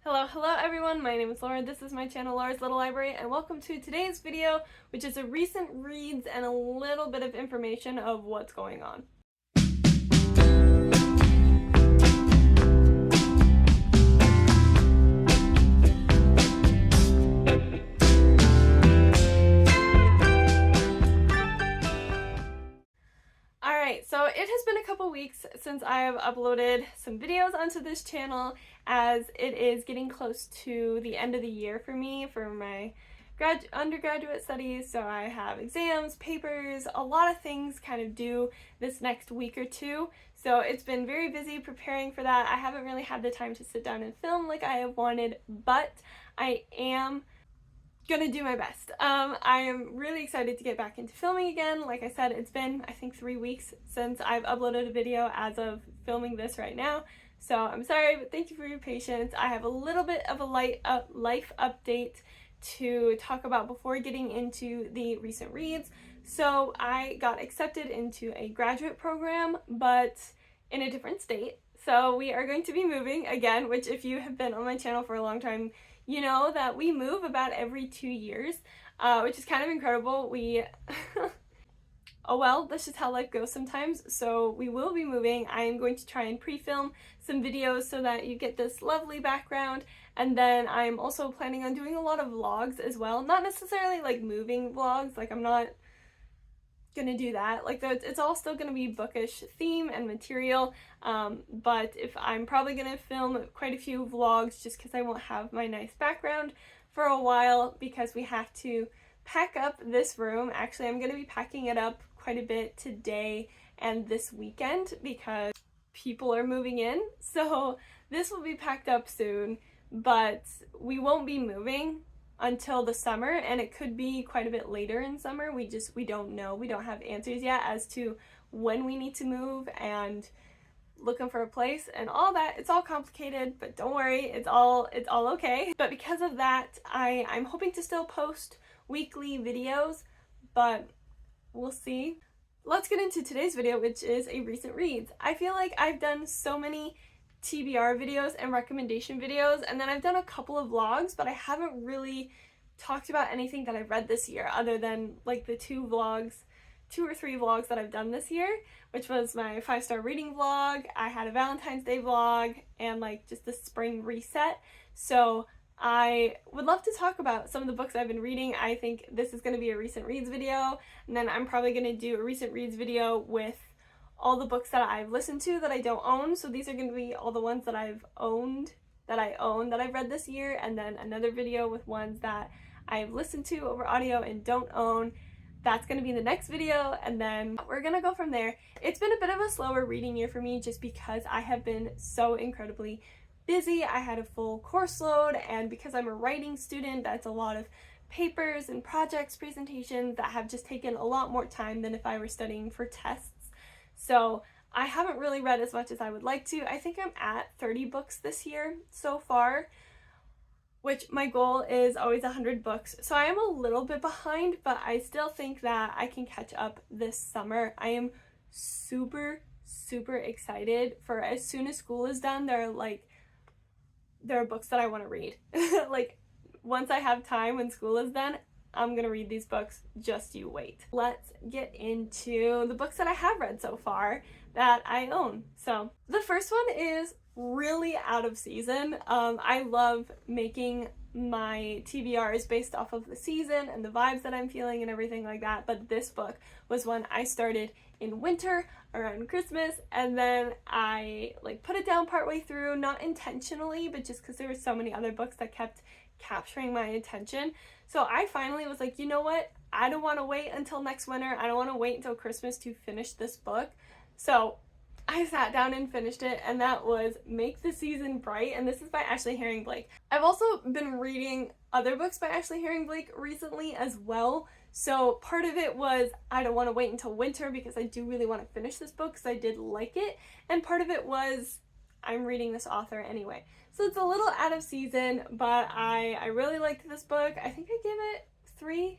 Hello everyone, my name is Laura, this is my channel Laura's Little Library, and welcome to today's video, which is a recent reads and a little bit of information of what's going on. Alright, so it has been a couple weeks since I have uploaded some videos onto this channel, as it is getting close to the end of the year for me for my undergraduate studies. So I have exams, papers, a lot of things kind of due this next week or two. So it's been very busy preparing for that. I haven't really had the time to sit down and film like I have wanted, but I am gonna do my best. I am really excited to get back into filming again. Like I said, it's been, I think, 3 weeks since I've uploaded a video as of filming this right now. So I'm sorry, but thank you for your patience. I have a little bit of a life update to talk about before getting into the recent reads. So I got accepted into a graduate program, but in a different state. So we are going to be moving again, which if you have been on my channel for a long time, you know that we move about every 2 years, which is kind of incredible. Oh well, that's just how life goes sometimes. So we will be moving. I am going to try and pre-film some videos so that you get this lovely background, and then I'm also planning on doing a lot of vlogs as well. Not necessarily like moving vlogs, like I'm not gonna do that. Like it's all still gonna be bookish theme and material, but if I'm probably gonna film quite a few vlogs just because I won't have my nice background for a while because we have to pack up this room. Actually, I'm gonna be packing it up quite a bit today and this weekend because people are moving in. So this will be packed up soon, but we won't be moving until the summer, and it could be quite a bit later in summer. We don't know. We don't have answers yet as to when we need to move and looking for a place and all that. It's all complicated, but don't worry, it's all okay. But because of that, I'm hoping to still post weekly videos, but we'll see. Let's get into today's video, which is a recent reads. I feel like I've done so many TBR videos and recommendation videos, and then I've done a couple of vlogs, but I haven't really talked about anything that I've read this year other than like the 2 or 3 vlogs that I've done this year, which was my 5-star reading vlog, I had a Valentine's Day vlog, and like just the spring reset. So I would love to talk about some of the books I've been reading. I think this is going to be a recent reads video, and then I'm probably going to do a recent reads video with all the books that I've listened to that I don't own. So these are going to be all the ones that I've owned, that I've read this year, and then another video with ones that I've listened to over audio and don't own. That's going to be the next video, and then we're going to go from there. It's been a bit of a slower reading year for me just because I have been so incredibly busy. I had a full course load, and because I'm a writing student, that's a lot of papers and projects, presentations that have just taken a lot more time than if I were studying for tests. So I haven't really read as much as I would like to. I think I'm at 30 books this year so far, which my goal is always 100 books. So I am a little bit behind, but I still think that I can catch up this summer. I am super, super excited for as soon as school is done. There are books that I want to read. Like once I have time when school is done, I'm gonna read these books, just you wait. Let's get into the books that I have read so far that I own. So the first one is really out of season. I love making my TBRs based off of the season and the vibes that I'm feeling and everything like that, but this book was one I started in winter around Christmas, and then I like put it down partway through, not intentionally, but just because there were so many other books that kept capturing my attention. So I finally was like, you know what? I don't want to wait until next winter. I don't want to wait until Christmas to finish this book. So I sat down and finished it, and that was Make the Season Bright, and this is by Ashley Herring Blake. I've also been reading other books by Ashley Herring Blake recently as well. So part of it was I don't want to wait until winter because I do really want to finish this book because I did like it, and part of it was I'm reading this author anyway. So it's a little out of season, but I really liked this book. I think I gave it 3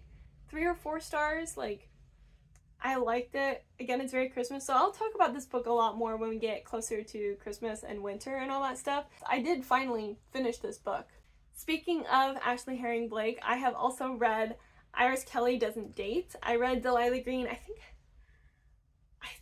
or 4 stars. Like, I liked it. Again, it's very Christmas, so I'll talk about this book a lot more when we get closer to Christmas and winter and all that stuff. I did finally finish this book. Speaking of Ashley Herring Blake, I have also read Iris Kelly Doesn't Date. I read Delilah Green, I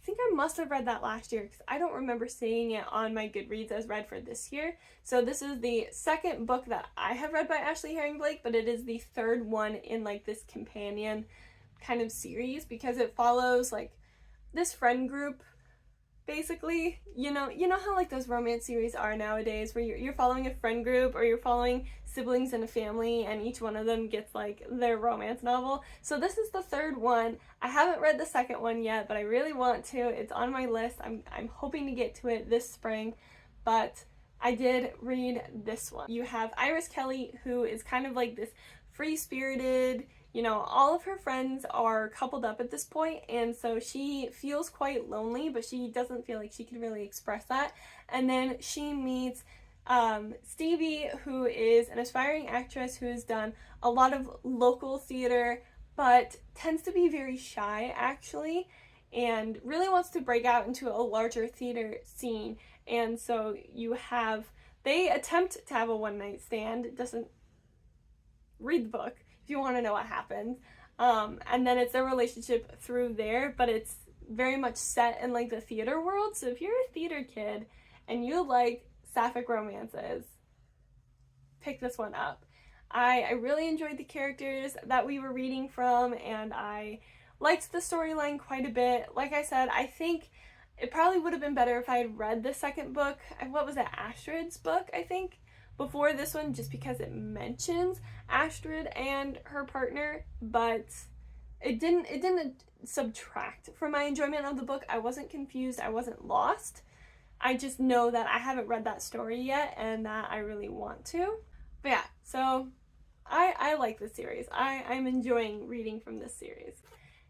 think I must have read that last year because I don't remember seeing it on my Goodreads as read for this year. So this is the second book that I have read by Ashley Herring Blake, but it is the third one in like this companion kind of series because it follows like this friend group basically. You know how like those romance series are nowadays where you're following a friend group or you're following siblings in a family and each one of them gets like their romance novel. So this is the third one. I haven't read the second one yet, but I really want to. It's on my list. I'm hoping to get to it this spring, but I did read this one. You have Iris Kelly, who is kind of like this free-spirited, you know, all of her friends are coupled up at this point, and so she feels quite lonely, but she doesn't feel like she can really express that. And then she meets Stevie, who is an aspiring actress who has done a lot of local theater, but tends to be very shy, actually, and really wants to break out into a larger theater scene. And so they attempt to have a one-night stand. It doesn't, read the book if you want to know what happens. And then it's a relationship through there, but it's very much set in like the theater world. So if you're a theater kid and you like sapphic romances, pick this one up. I really enjoyed the characters that we were reading from, and I liked the storyline quite a bit. Like I said, I think it probably would have been better if I had read the second book. What was it? Astrid's book, I think, before this one, just because it mentions Astrid and her partner, but it didn't subtract from my enjoyment of the book. I wasn't confused, I wasn't lost. I just know that I haven't read that story yet and that I really want to. But yeah, so I like this series. I'm enjoying reading from this series.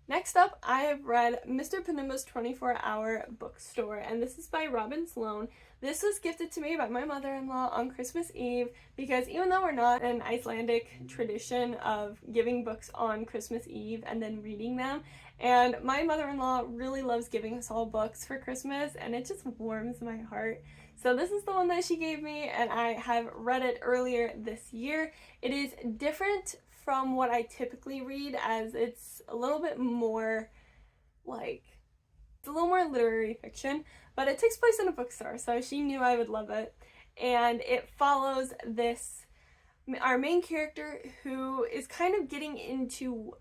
Next up, I have read Mr. Penumba's 24-Hour Bookstore, and this is by Robin Sloan. This was gifted to me by my mother-in-law on Christmas Eve because even though we're not an Icelandic tradition of giving books on Christmas Eve and then reading them, and my mother-in-law really loves giving us all books for Christmas, and it just warms my heart. So this is the one that she gave me, and I have read it earlier this year. It is different from what I typically read, as it's a little bit more it's a little more literary fiction, but it takes place in a bookstore, so she knew I would love it. And it follows our main character, who is kind of getting into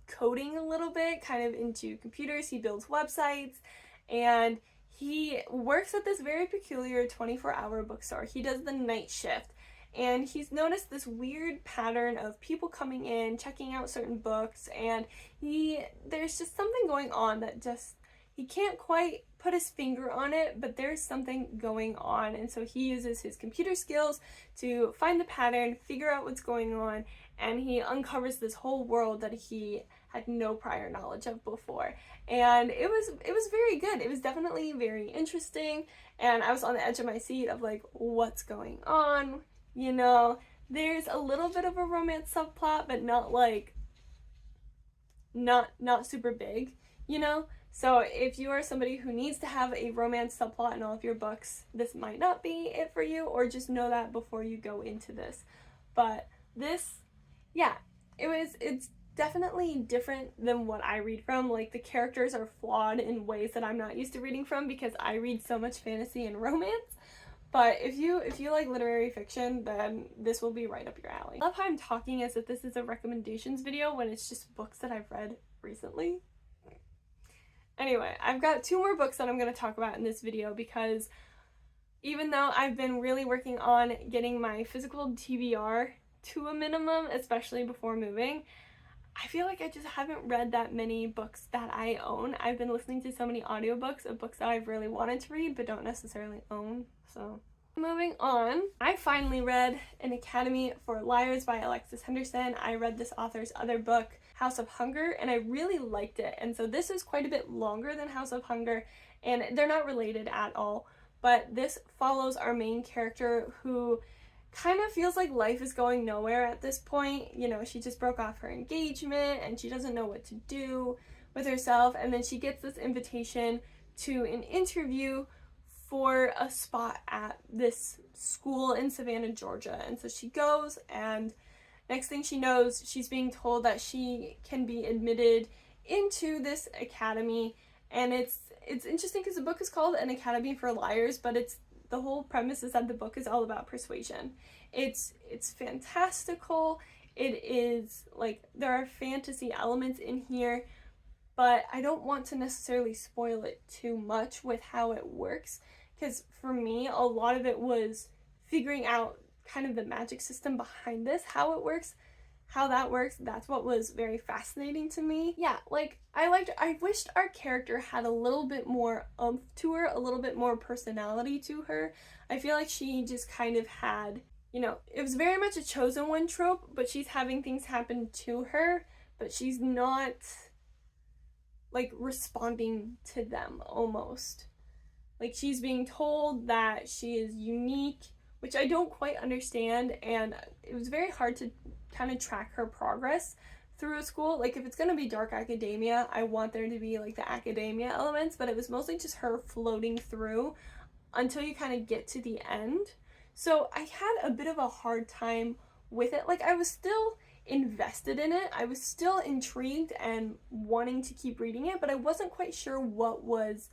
coding a little bit, kind of into computers. He builds websites, and he works at this very peculiar 24-hour bookstore. He does the night shift. And he's noticed this weird pattern of people coming in, checking out certain books, and there's just something going on that he can't quite put his finger on it, but there's something going on. And so he uses his computer skills to find the pattern, figure out what's going on, and he uncovers this whole world that he had no prior knowledge of before. And it was very good. It was definitely very interesting, and I was on the edge of my seat of like, what's going on? You know, there's a little bit of a romance subplot, but not super big, you know? So if you are somebody who needs to have a romance subplot in all of your books, this might not be it for you, or just know that before you go into this. But this, yeah, it's definitely different than what I read from. Like, the characters are flawed in ways that I'm not used to reading from because I read so much fantasy and romance. But if you like literary fiction, then this will be right up your alley. I love how I'm talking as if this is a recommendations video when it's just books that I've read recently. Anyway, I've got 2 more books that I'm going to talk about in this video because even though I've been really working on getting my physical TBR to a minimum, especially before moving, I feel like I just haven't read that many books that I own. I've been listening to so many audiobooks of books that I've really wanted to read but don't necessarily own. So moving on, I finally read An Academy for Liars by Alexis Henderson. I read this author's other book, House of Hunger, and I really liked it. And so this is quite a bit longer than House of Hunger, and they're not related at all. But this follows our main character, who kind of feels like life is going nowhere at this point. You know, she just broke off her engagement and she doesn't know what to do with herself, and then she gets this invitation to an interview for a spot at this school in Savannah, Georgia. And so she goes, and next thing she knows, she's being told that she can be admitted into this academy. And it's interesting because the book is called An Academy for Liars, but the whole premise is that the book is all about persuasion. It's fantastical. It is like, there are fantasy elements in here, but I don't want to necessarily spoil it too much with how it works, because for me, a lot of it was figuring out kind of the magic system behind this, how it works, how that works. That's what was very fascinating to me. Yeah, like, I wished our character had a little bit more oomph to her, a little bit more personality to her. I feel like she just kind of had, you know, it was very much a chosen one trope, but she's having things happen to her, but she's not, like, responding to them almost. Like, she's being told that she is unique, which I don't quite understand, and it was very hard to kind of track her progress through a school. Like, if it's going to be dark academia, I want there to be, like, the academia elements, but it was mostly just her floating through until you kind of get to the end. So I had a bit of a hard time with it. Like, I was still invested in it. I was still intrigued and wanting to keep reading it, but I wasn't quite sure what was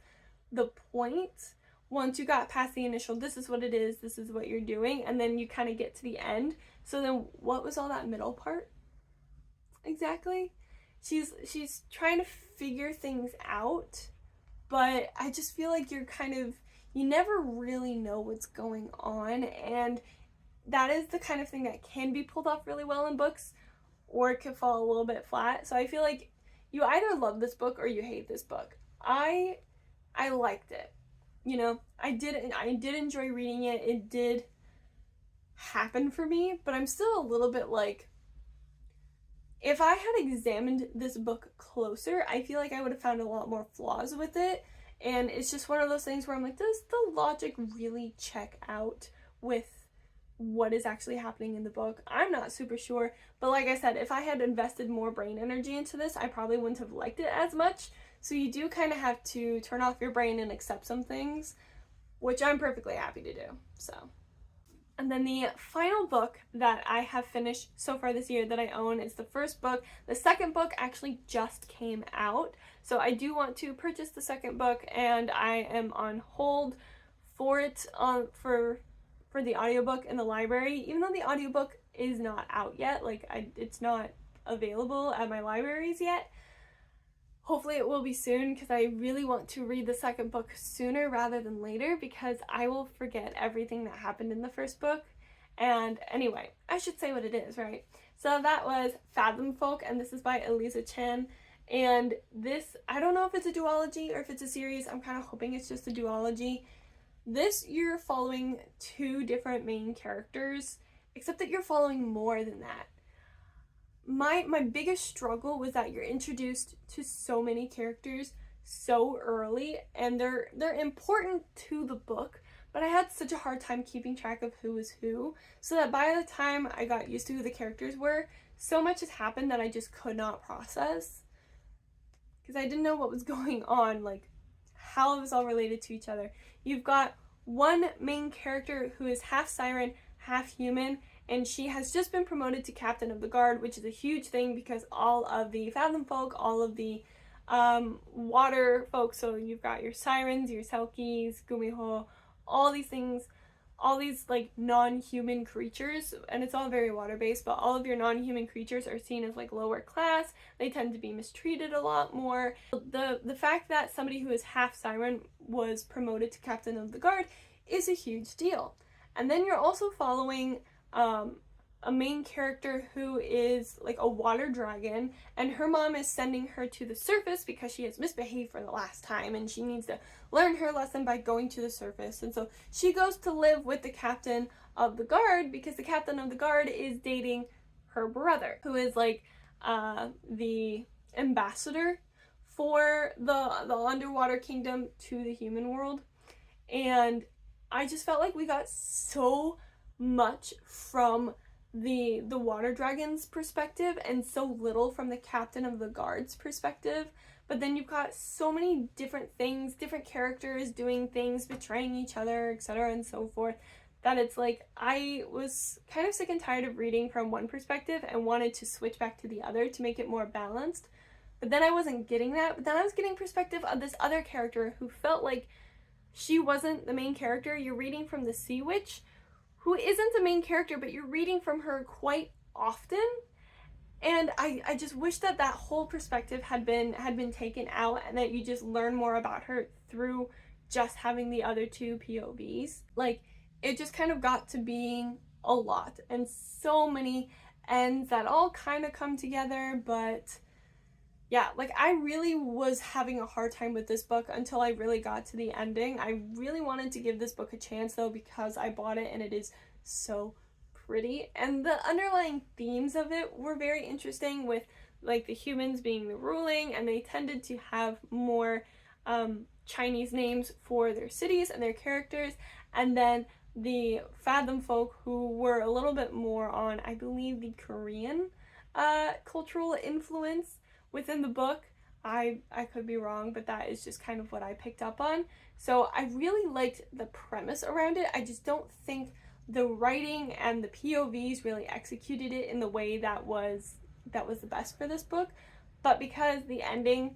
the point once you got past the initial, this is what it is, this is what you're doing, and then you kind of get to the end. So then what was all that middle part exactly? She's trying to figure things out, but I just feel like you never really know what's going on, and that is the kind of thing that can be pulled off really well in books, or it could fall a little bit flat. So I feel like you either love this book or you hate this book. I liked it. You know, I did enjoy reading it. It did happen for me, but I'm still a little bit like, if I had examined this book closer, I feel like I would have found a lot more flaws with it. And it's just one of those things where I'm like, does the logic really check out with what is actually happening in the book? I'm not super sure, but like I said, if I had invested more brain energy into this, I probably wouldn't have liked it as much. So you do kind of have to turn off your brain and accept some things, which I'm perfectly happy to do. So, and then the final book that I have finished so far this year that I own is the first book. The second book actually just came out, so I do want to purchase the second book, and I am on hold for it for the audiobook in the library, even though the audiobook is not out yet. Like, it's not available at my libraries yet. Hopefully it will be soon, because I really want to read the second book sooner rather than later, because I will forget everything that happened in the first book. And anyway, I should say what it is, right? So that was Fathom Folk, and this is by Eliza Chen. And this, I don't know if it's a duology or if it's a series. I'm kind of hoping it's just a duology. This, you're following two different main characters, except that you're following more than that. My biggest struggle was that you're introduced to so many characters so early, and they're important to the book, but I had such a hard time keeping track of who was who, so that by the time I got used to who the characters were, so much has happened that I just could not process, because I didn't know what was going on, like how it was all related to each other. You've got one main character who is half siren, half human, and she has just been promoted to captain of the guard, which is a huge thing because all of the Fathom folk, all of the water folk, so you've got your sirens, your selkies, gumiho, all these things, all these like non-human creatures, and it's all very water-based, but all of your non-human creatures are seen as like lower class. They tend to be mistreated a lot more. The fact that somebody who is half siren was promoted to captain of the guard is a huge deal. And then you're also following a main character who is like a water dragon, and her mom is sending her to the surface because she has misbehaved for the last time and she needs to learn her lesson by going to the surface. And so she goes to live with the captain of the guard because the captain of the guard is dating her brother, who is like the ambassador for the underwater kingdom to the human world. And I just felt like we got so much from the water dragon's perspective and so little from the captain of the guard's perspective. but then you've got so many different things, different characters doing things, betraying each other, etc. and so forth, that it's like I was kind of sick and tired of reading from one perspective and wanted to switch back to the other to make it more balanced. But then I wasn't getting that. But then I was getting perspective of this other character who felt like she wasn't the main character. You're reading from the Sea Witch, who isn't the main character, but you're reading from her quite often. And I just wish that that whole perspective had been taken out, and that you just learn more about her through just having the other two POVs. Like, it just kind of got to being a lot, and so many ends that all kind of come together. But yeah, like, I really was having a hard time with this book until I really got to the ending. I really wanted to give this book a chance though, because I bought it and it is so pretty, and the underlying themes of it were very interesting, with like the humans being the ruling, and they tended to have more Chinese names for their cities and their characters, and then the Fathom folk, who were a little bit more on, I believe, the Korean cultural influence within the book. I could be wrong, but that is just kind of what I picked up on. So I really liked the premise around it. I just don't think the writing and the POVs really executed it in the way that was the best for this book. But because the ending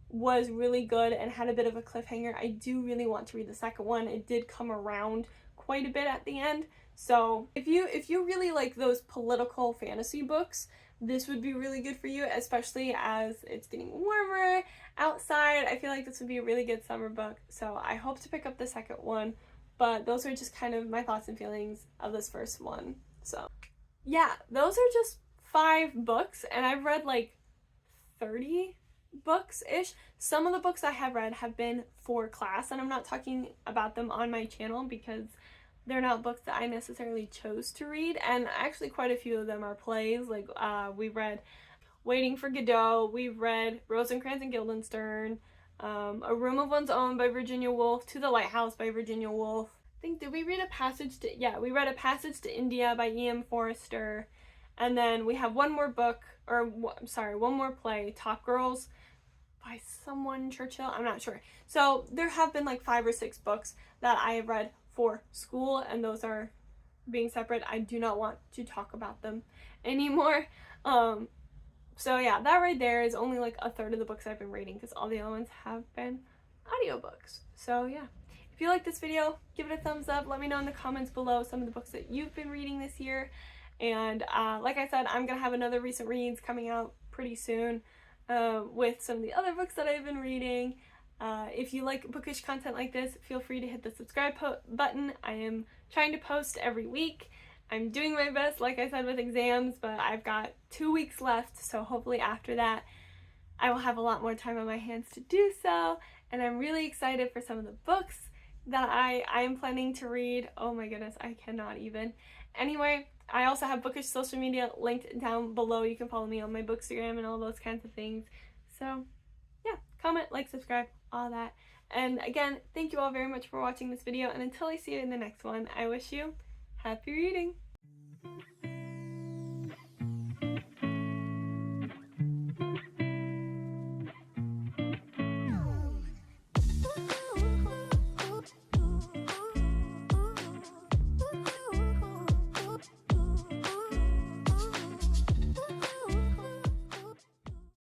was really good and had a bit of a cliffhanger, I do really want to read the second one. It did come around quite a bit at the end. So if you really like those political fantasy books, this would be really good for you, especially as it's getting warmer outside. I feel like this would be a really good summer book. So I hope to pick up the second one, but those are just kind of my thoughts and feelings of this first one. So yeah, those are just 5 books, and I've read like 30 books-ish. Some of the books I have read have been for class, and I'm not talking about them on my channel because they're not books that I necessarily chose to read, and actually quite a few of them are plays. Like we read Waiting for Godot, we've read Rosencrantz and Guildenstern, A Room of One's Own by Virginia Woolf, To the Lighthouse by Virginia Woolf. I think, did we read A Passage to, yeah, we read A Passage to India by E.M. Forster, and then we have one more book, or one more play, Top Girls by someone Churchill, I'm not sure. So there have been like 5 or 6 books that I have read for school, and those are being separate. I do not want to talk about them anymore. So yeah, that right there is only like a third of the books I've been reading, because all the other ones have been audiobooks. So yeah, if you like this video, give it a thumbs up. Let me know in the comments below some of the books that you've been reading this year. And like I said, I'm gonna have another recent reads coming out pretty soon with some of the other books that I've been reading. If you like bookish content like this, feel free to hit the subscribe button. I am trying to post every week. I'm doing my best, like I said, with exams, but I've got 2 weeks left, so hopefully after that I will have a lot more time on my hands to do so. And I'm really excited for some of the books that I am planning to read. Oh my goodness, I cannot even. Anyway, I also have bookish social media linked down below. You can follow me on my Bookstagram and all those kinds of things. So yeah, comment, like, subscribe, all that. And again, thank you all very much for watching this video, and until I see you in the next one, I wish you happy reading!